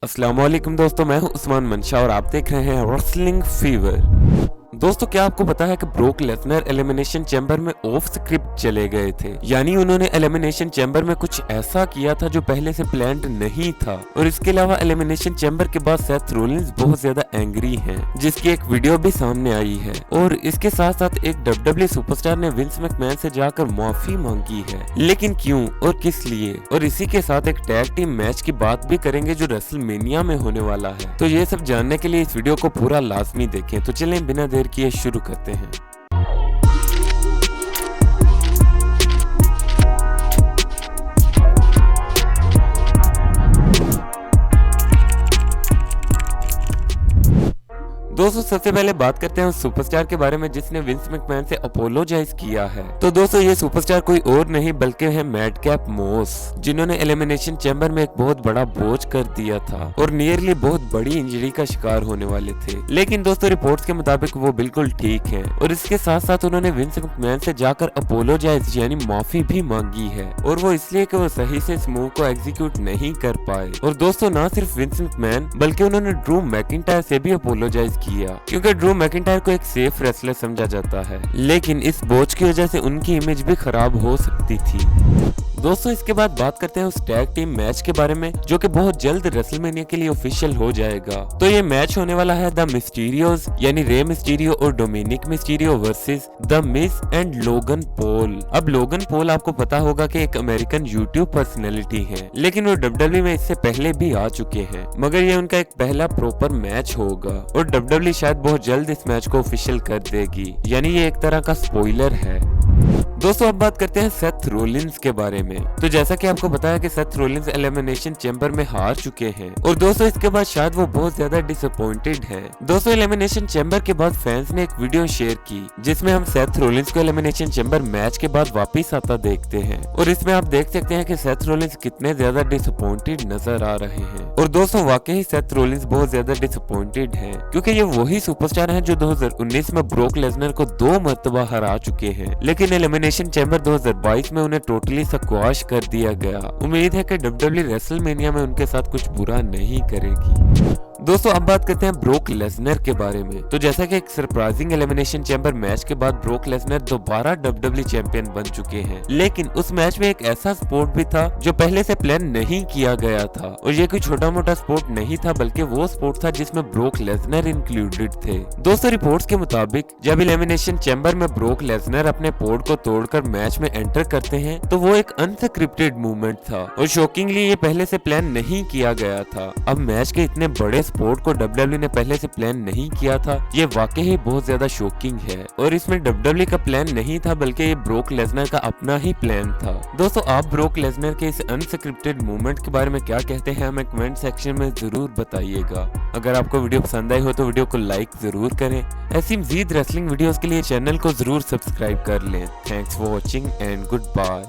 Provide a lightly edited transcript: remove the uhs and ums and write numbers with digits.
अस्सलाम वालेकुम दोस्तों, मैं हूं उस्मान मंशा और आप देख रहे हैं रेसलिंग फीवर। दोस्तों, क्या आपको पता है कि ब्रोक लेसनर एलिमिनेशन चैम्बर में ऑफ स्क्रिप्ट चले गए थे, यानी उन्होंने एलिमिनेशन चैम्बर में कुछ ऐसा किया था जो पहले से प्लान्ड नहीं था। और इसके अलावा एलिमिनेशन चैम्बर के बाद सेथ रोलिंस बहुत ज्यादा एंग्री हैं, जिसकी एक वीडियो भी सामने आई है। और इसके साथ साथ एक डब्ल्यूडब्ल्यूई सुपरस्टार ने विंस मैकमैन से जाकर माफी मांगी है, लेकिन क्यों और किस लिए। और इसी के साथ एक टैग टीम मैच की बात भी करेंगे जो रेसलमेनिया में होने वाला है। तो ये सब जानने के लिए इस वीडियो को पूरा लाजमी देखें। तो चलें बिना देर किए शुरू करते हैं। दोस्तों, सबसे पहले बात करते हैं उस सुपरस्टार के बारे में जिसने विंस मैकमैन से अपोलोजाइज किया है। तो दोस्तों, ये सुपरस्टार कोई और नहीं बल्कि है मैडकैप मोस, जिन्होंने एलिमिनेशन चैम्बर में एक बहुत बड़ा बोझ कर दिया था और नियरली बहुत बड़ी इंजरी का शिकार होने वाले थे। लेकिन दोस्तों, रिपोर्ट्स के मुताबिक वो बिल्कुल ठीक है और इसके साथ साथ उन्होंने विंस मैकमैन से जाकर अपोलोजाइज यानी माफी भी मांगी है। और वो इसलिए कि वो सही से इस मूव को एग्जीक्यूट नहीं कर पाए। और दोस्तों, ना सिर्फ विंस मैकमैन बल्कि उन्होंने ड्रू मैकिंटायर से भी अपोलोजाइज किया, क्योंकि ड्रू मैकिंटायर को एक सेफ रेसलर समझा जाता है। लेकिन इस बोझ की वजह से उनकी इमेज भी खराब हो सकती थी। दोस्तों, इसके बाद बात करते हैं उस टैग टीम मैच के बारे में जो कि बहुत जल्द रेसलमेनिया के लिए ऑफिशियल हो जाएगा। तो ये मैच होने वाला है द मिस्टीरियोज यानी रे मिस्टीरियो और Dominik Mysterio versus the miss and Logan Paul. अब लोगन पॉल आपको पता होगा कि एक अमेरिकन यूट्यूब पर्सनैलिटी है, लेकिन वो डब्ल्यूडब्ल्यूई में इससे पहले भी आ चुके हैं, मगर ये उनका एक पहला प्रॉपर मैच होगा और डब्ल्यूडब्ल्यूई शायद बहुत जल्द इस मैच को ऑफिशियल कर देगी, यानी ये एक तरह का स्पॉइलर है। दोस्तों, अब बात करते हैं सेथ रोलिंस के बारे में। तो जैसा कि आपको बताया कि सेथ रोलिंस एलिमिनेशन चैम्बर में हार चुके हैं और दोस्तों इसके बाद शायद वो बहुत ज्यादा डिसअपॉइंटेड हैं। दोस्तों, एलिमिनेशन चैम्बर के बाद फैंस ने एक वीडियो शेयर की जिसमें हम सेथ रोलिंस को एलिमिनेशन चैम्बर मैच के बाद वापस आता देखते हैं और इसमें आप देख सकते हैं कि सेथ रोलिंस कितने ज्यादा डिसअपॉइंटेड नजर आ रहे हैं। और दोस्तों, वाकई सेथ रोलिंस बहुत ज्यादा डिसअपॉइंटेड है, क्योंकि ये वही सुपरस्टार है जो 2019 में ब्रोक लेसनर को 2 मरतबा हरा चुके हैं, लेकिन एलिमिनेशन चैम्बर 2022 में उन्हें टोटली स्क्वॉश कर दिया गया। उम्मीद है कि डब्ल्यूडब्ल्यूई रेसलमेनिया में उनके साथ कुछ बुरा नहीं करेगी। दोस्तों, अब बात करते हैं ब्रोक लेसनर के बारे में। तो जैसा कि एक सरप्राइजिंग एलिमिनेशन चैम्बर मैच के बाद ब्रोक लेसनर दोबारा डब्ल्यूडब्ल्यूई चैंपियन बन चुके हैं, लेकिन उस मैच में एक ऐसा स्पोर्ट भी था जो पहले से प्लान नहीं किया गया था। और ये कोई छोटा मोटा स्पोर्ट नहीं था बल्कि वो स्पोर्ट था जिसमें ब्रोक लेसनर इंक्लूडेड थे। दोस्तों, रिपोर्ट्स के मुताबिक जब एलिमिनेशन चैम्बर में ब्रोक लेसनर अपने पोर्ट को तोड़कर मैच में एंटर करते हैं तो वो एक अनस्क्रिप्टेड मूवमेंट था और शॉकिंगली ये पहले से प्लान नहीं किया गया था। अब मैच के इतने बड़े स्पोर्ट को डब्ल्यूडब्ल्यूई ने पहले से प्लान नहीं किया था, ये वाकई ही बहुत ज्यादा शॉकिंग है। और इसमें डब्ल्यूडब्ल्यूई का प्लान नहीं था बल्कि ये ब्रोक लेसनर का अपना ही प्लान था। दोस्तों, आप ब्रोक लेसनर के इस अनस्क्रिप्टेड मूवमेंट के बारे में क्या कहते हैं हमें कमेंट सेक्शन में जरूर बताइएगा। अगर आपको वीडियो पसंद आई हो तो वीडियो को लाइक जरूर करें। ऐसी मजीद रेसलिंग वीडियोस के लिए चैनल को जरूर सब्सक्राइब कर लें। Thanks for watching and good bye.